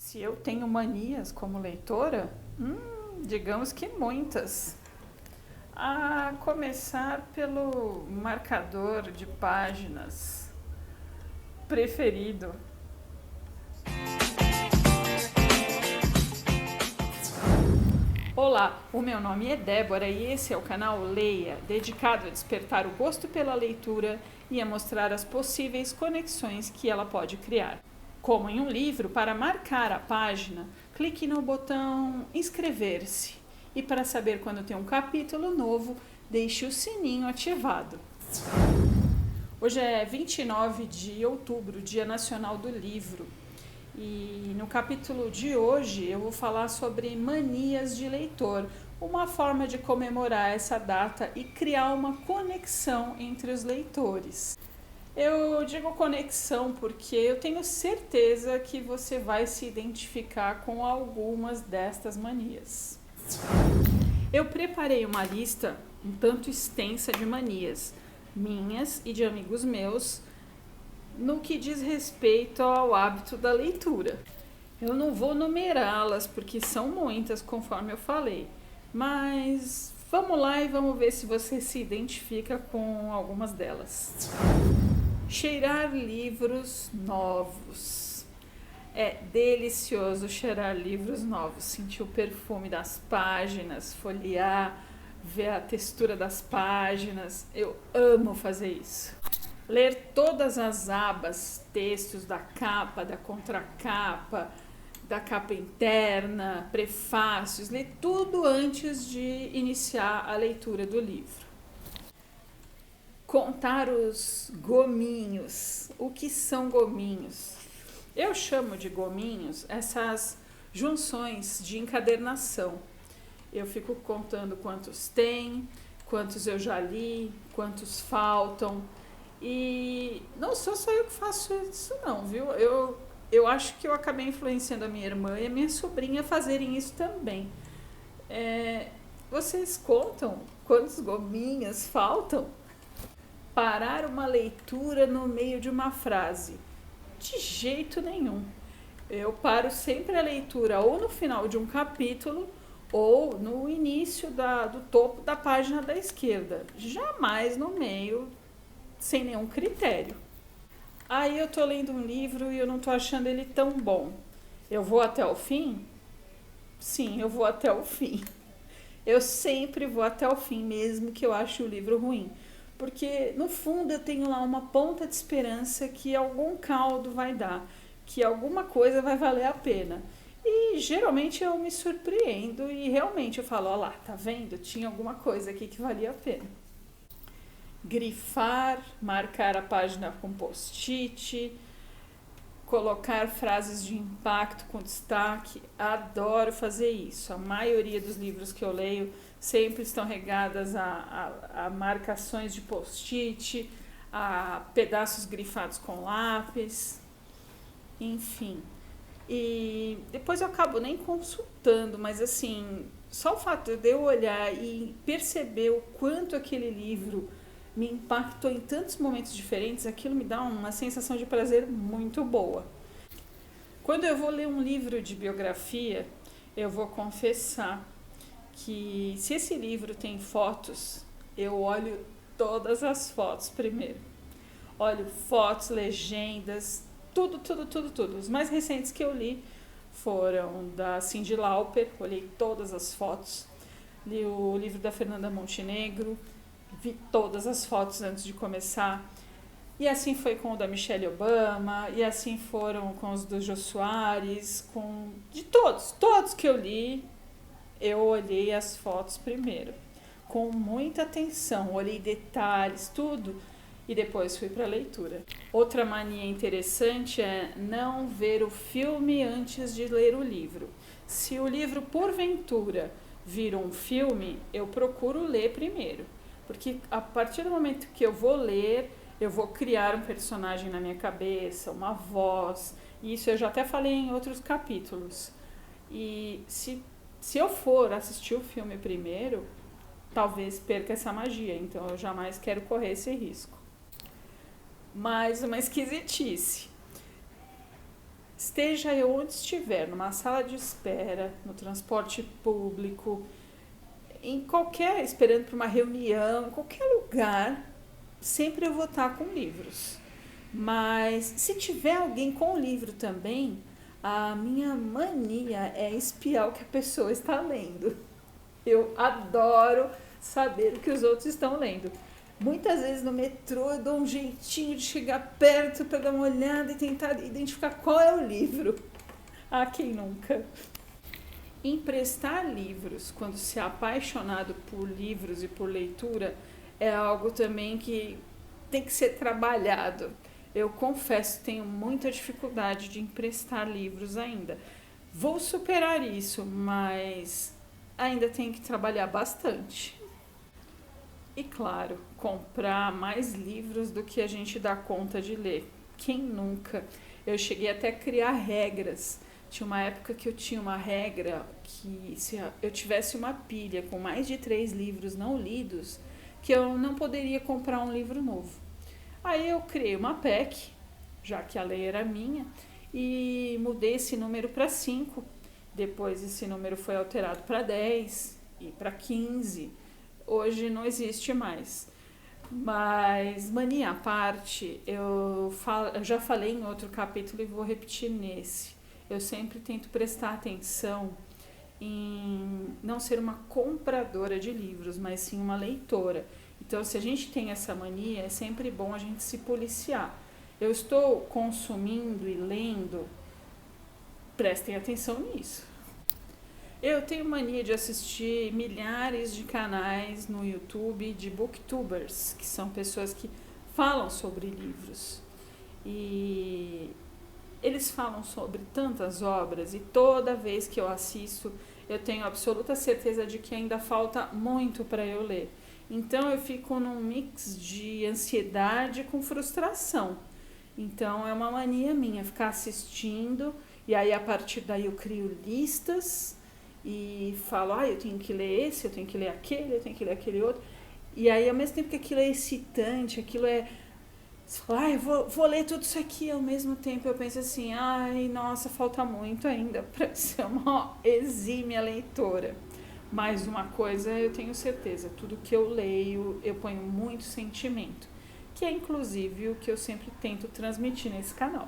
Se eu tenho manias como leitora, digamos que muitas. A começar pelo marcador de páginas preferido. Olá, o meu nome é Débora e esse é o canal Leia, dedicado a despertar o gosto pela leitura e a mostrar as possíveis conexões que ela pode criar. Como em um livro, para marcar a página, clique no botão inscrever-se e para saber quando tem um capítulo novo, deixe o sininho ativado. Hoje é 29 de outubro, Dia Nacional do Livro. E no capítulo de hoje eu vou falar sobre manias de leitor, uma forma de comemorar essa data e criar uma conexão entre os leitores. Eu digo conexão porque eu tenho certeza que você vai se identificar com algumas destas manias. Eu preparei uma lista um tanto extensa de manias, minhas e de amigos meus, no que diz respeito ao hábito da leitura. Eu não vou numerá-las porque são muitas, conforme eu falei, mas vamos lá e vamos ver se você se identifica com algumas delas. Cheirar livros novos. É delicioso cheirar livros novos, sentir o perfume das páginas, folhear, ver a textura das páginas. Eu amo fazer isso. Ler todas as abas, textos da capa, da contracapa, da capa interna, prefácios, ler tudo antes de iniciar a leitura do livro. Contar os gominhos. O que são gominhos? Eu chamo de gominhos essas junções de encadernação. Eu fico contando quantos tem, quantos eu já li, quantos faltam. E não sou só eu que faço isso não, viu? Eu acho que eu acabei influenciando a minha irmã e a minha sobrinha a fazerem isso também. Vocês contam quantos gominhos faltam? Parar uma leitura no meio de uma frase. De jeito nenhum. Eu paro sempre a leitura ou no final de um capítulo ou no início do topo da página da esquerda. Jamais no meio, sem nenhum critério. Aí eu tô lendo um livro e eu não tô achando ele tão bom. Eu vou até o fim? Sim, eu vou até o fim. Eu sempre vou até o fim, mesmo que eu ache o livro ruim. Porque no fundo eu tenho lá uma ponta de esperança que algum caldo vai dar, que alguma coisa vai valer a pena. E geralmente eu me surpreendo e realmente eu falo, ó lá, tá vendo? Tinha alguma coisa aqui que valia a pena. Grifar, marcar a página com post-it, colocar frases de impacto com destaque, adoro fazer isso. A maioria dos livros que eu leio sempre estão regadas a marcações de post-it, a pedaços grifados com lápis, enfim. E depois eu acabo nem consultando, mas assim, só o fato de eu olhar e perceber o quanto aquele livro me impactou em tantos momentos diferentes, aquilo me dá uma sensação de prazer muito boa. Quando eu vou ler um livro de biografia, eu vou confessar que se esse livro tem fotos, eu olho todas as fotos primeiro. Olho fotos, legendas, tudo. Os mais recentes que eu li foram da Cyndi Lauper, olhei todas as fotos. Li o livro da Fernanda Montenegro, vi todas as fotos antes de começar. E assim foi com o da Michelle Obama, e assim foram com os do Jô Soares, de todos que eu li, eu olhei as fotos primeiro, com muita atenção, olhei detalhes, tudo, e depois fui para a leitura. Outra mania interessante é não ver o filme antes de ler o livro. Se o livro, porventura, vira um filme, eu procuro ler primeiro, porque a partir do momento que eu vou ler, eu vou criar um personagem na minha cabeça, uma voz, e isso eu já até falei em outros capítulos. E se eu for assistir o filme primeiro, talvez perca essa magia, então eu jamais quero correr esse risco. Mais uma esquisitice. esteja eu onde estiver, numa sala de espera, no transporte público, esperando para uma reunião, em qualquer lugar, sempre eu vou estar com livros. Mas se tiver alguém com o livro também, a minha mania é espiar o que a pessoa está lendo. Eu adoro saber o que os outros estão lendo. Muitas vezes no metrô eu dou um jeitinho de chegar perto para dar uma olhada e tentar identificar qual é o livro. Ah, quem nunca? Emprestar livros quando se é apaixonado por livros e por leitura é algo também que tem que ser trabalhado. Eu confesso, tenho muita dificuldade de emprestar livros ainda. Vou superar isso, mas ainda tenho que trabalhar bastante. E claro, comprar mais livros do que a gente dá conta de ler. Quem nunca? Eu cheguei até a criar regras. Tinha uma época que eu tinha uma regra que se eu tivesse uma pilha com mais de 3 livros não lidos, que eu não poderia comprar um livro novo. Aí eu criei uma PEC, já que a lei era minha, e mudei esse número para 5. Depois esse número foi alterado para 10 e para 15. Hoje não existe mais. Mas, mania à parte, eu já falei em outro capítulo e vou repetir nesse. Eu sempre tento prestar atenção em não ser uma compradora de livros, mas sim uma leitora. Então, se a gente tem essa mania, é sempre bom a gente se policiar. Eu estou consumindo e lendo, prestem atenção nisso. Eu tenho mania de assistir milhares de canais no YouTube de booktubers, que são pessoas que falam sobre livros. E eles falam sobre tantas obras e toda vez que eu assisto, eu tenho absoluta certeza de que ainda falta muito para eu ler. Então eu fico num mix de ansiedade com frustração. Então é uma mania minha ficar assistindo e aí a partir daí eu crio listas e falo, eu tenho que ler esse, eu tenho que ler aquele, eu tenho que ler aquele outro. E aí, ao mesmo tempo que aquilo é excitante, aquilo é... Você fala, eu vou ler tudo isso aqui. Ao mesmo tempo eu penso assim, nossa, falta muito ainda para ser uma exímia leitora. Mas uma coisa eu tenho certeza, tudo que eu leio, eu ponho muito sentimento. Que é inclusive o que eu sempre tento transmitir nesse canal.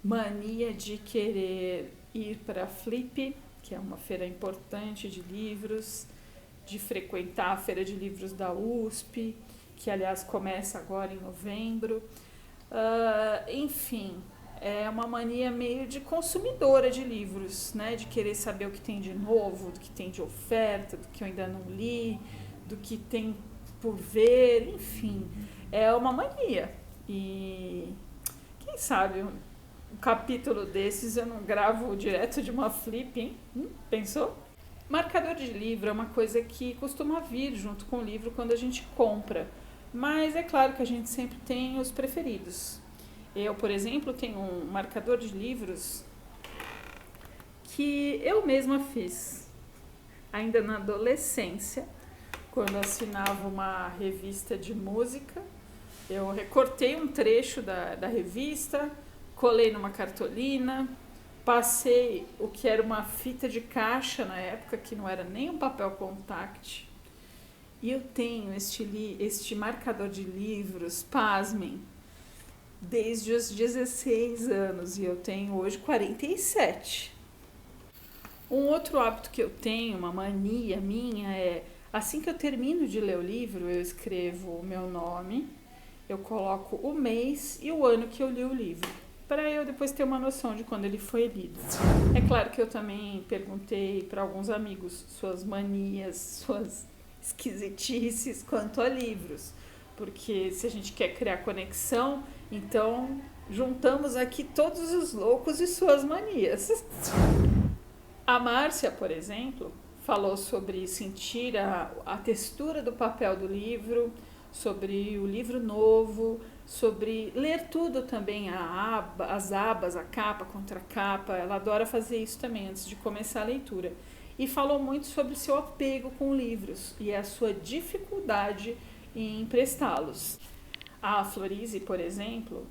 Mania de querer ir para a Flip, que é uma feira importante de livros, de frequentar a feira de livros da USP, que aliás começa agora em novembro. Enfim, é uma mania meio de consumidora de livros, né? De querer saber o que tem de novo, do que tem de oferta, do que eu ainda não li, do que tem por ver, enfim. É uma mania. E quem sabe um capítulo desses eu não gravo direto de uma flip, hein? Pensou? Marcador de livro é uma coisa que costuma vir junto com o livro quando a gente compra, mas é claro que a gente sempre tem os preferidos. Eu, por exemplo, tenho um marcador de livros que eu mesma fiz, ainda na adolescência, quando assinava uma revista de música. Eu recortei um trecho da revista, colei numa cartolina, passei o que era uma fita de caixa na época, que não era nem um papel contact. E eu tenho este marcador de livros, pasmem, desde os 16 anos, e eu tenho hoje 47. Um outro hábito que eu tenho, uma mania minha, é assim que eu termino de ler o livro, eu escrevo o meu nome, eu coloco o mês e o ano que eu li o livro, para eu depois ter uma noção de quando ele foi lido. É claro que eu também perguntei para alguns amigos suas manias, suas esquisitices quanto a livros, porque se a gente quer criar conexão, então juntamos aqui todos os loucos e suas manias. A Márcia, por exemplo, falou sobre sentir a textura do papel do livro, sobre o livro novo, sobre ler tudo também, as abas, a capa, contra capa. Ela adora fazer isso também antes de começar a leitura. E falou muito sobre o seu apego com livros e a sua dificuldade em emprestá-los. A Florize, por exemplo,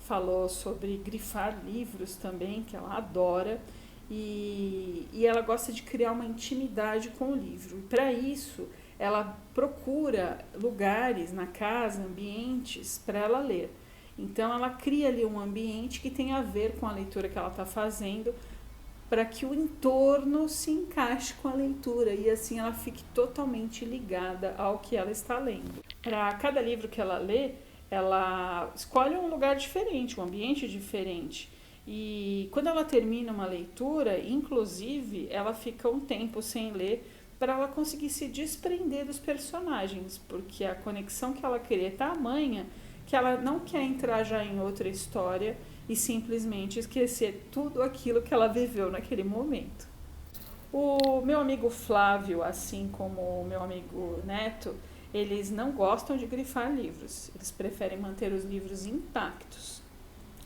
falou sobre grifar livros também, que ela adora, e ela gosta de criar uma intimidade com o livro. E para isso, ela procura lugares na casa, ambientes, para ela ler. Então, ela cria ali um ambiente que tem a ver com a leitura que ela está fazendo, para que o entorno se encaixe com a leitura e assim ela fique totalmente ligada ao que ela está lendo. Para cada livro que ela lê, ela escolhe um lugar diferente, um ambiente diferente. E quando ela termina uma leitura, inclusive, ela fica um tempo sem ler para ela conseguir se desprender dos personagens, porque a conexão que ela cria é tamanha que ela não quer entrar já em outra história e simplesmente esquecer tudo aquilo que ela viveu naquele momento. O meu amigo Flávio, assim como o meu amigo Neto, eles não gostam de grifar livros, eles preferem manter os livros intactos.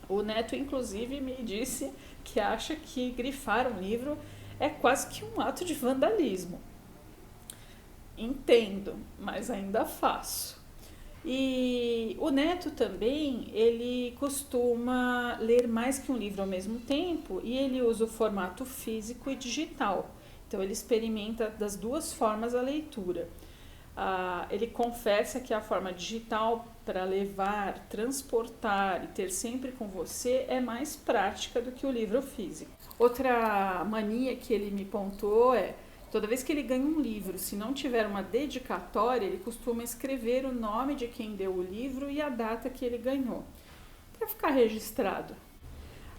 O Neto, inclusive, me disse que acha que grifar um livro é quase que um ato de vandalismo. Entendo, mas ainda faço. E o Neto também, ele costuma ler mais que um livro ao mesmo tempo e ele usa o formato físico e digital. Então ele experimenta das duas formas a leitura. Ele confessa que a forma digital para levar, transportar e ter sempre com você é mais prática do que o livro físico. Outra mania que ele me pontuou é: toda vez que ele ganha um livro, se não tiver uma dedicatória, ele costuma escrever o nome de quem deu o livro e a data que ele ganhou, para ficar registrado.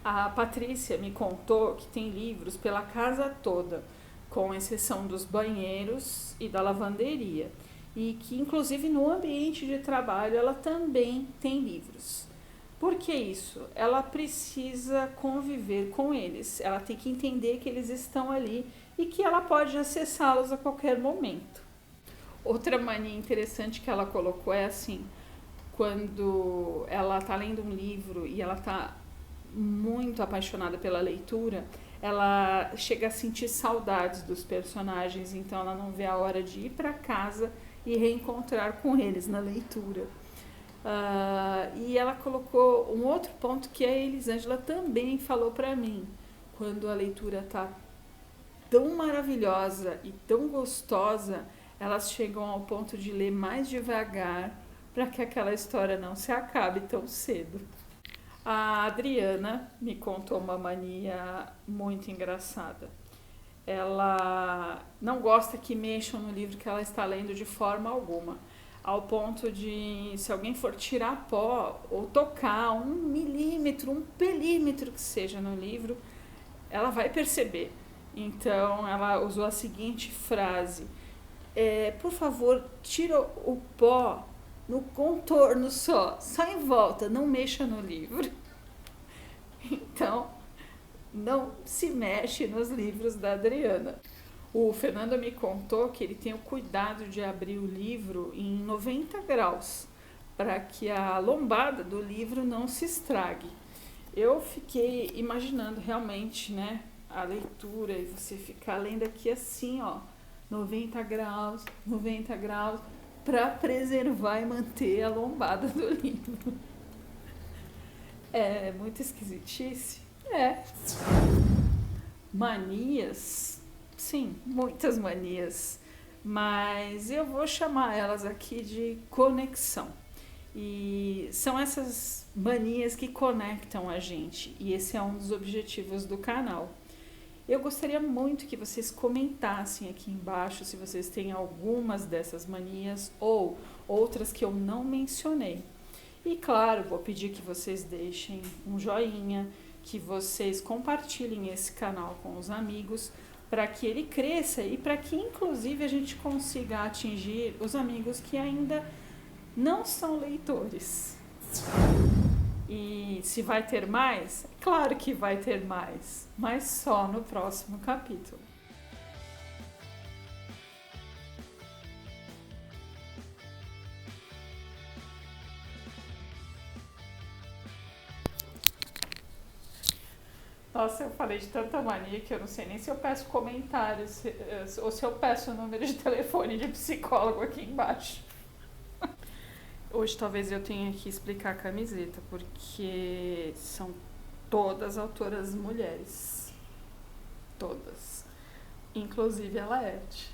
A Patrícia me contou que tem livros pela casa toda, com exceção dos banheiros e da lavanderia, e que inclusive no ambiente de trabalho ela também tem livros. Por que isso? Ela precisa conviver com eles, ela tem que entender que eles estão ali e que ela pode acessá-los a qualquer momento. Outra mania interessante que ela colocou é assim: quando ela está lendo um livro e ela está muito apaixonada pela leitura, ela chega a sentir saudades dos personagens, então ela não vê a hora de ir para casa e reencontrar com eles na leitura. E ela colocou um outro ponto que a Elisângela também falou para mim: quando a leitura está tão maravilhosa e tão gostosa, elas chegam ao ponto de ler mais devagar para que aquela história não se acabe tão cedo. A Adriana me contou uma mania muito engraçada. Ela não gosta que mexam no livro que ela está lendo de forma alguma, ao ponto de, se alguém for tirar pó ou tocar 1 milímetro, 1 milímetro que seja no livro, ela vai perceber. Então ela usou a seguinte frase: por favor, tira o pó no contorno só em volta, não mexa no livro. Então, não se mexe nos livros da Adriana. O Fernando me contou que ele tem o cuidado de abrir o livro em 90 graus, para que a lombada do livro não se estrague. Eu fiquei imaginando realmente, né, a leitura e você ficar lendo aqui assim, ó, 90 graus, para preservar e manter a lombada do livro. É muito esquisitice? É. Manias? Sim, muitas manias. Mas eu vou chamar elas aqui de conexão. E são essas manias que conectam a gente. E esse é um dos objetivos do canal. Eu gostaria muito que vocês comentassem aqui embaixo se vocês têm algumas dessas manias ou outras que eu não mencionei. E claro, vou pedir que vocês deixem um joinha, que vocês compartilhem esse canal com os amigos, para que ele cresça e para que inclusive a gente consiga atingir os amigos que ainda não são leitores. E se vai ter mais? Claro que vai ter mais, mas só no próximo capítulo. Nossa, eu falei de tanta mania que eu não sei nem se eu peço comentários ou se eu peço o número de telefone de psicólogo aqui embaixo. Hoje talvez eu tenha que explicar a camiseta, porque são todas autoras mulheres. Todas. Inclusive a Laerte.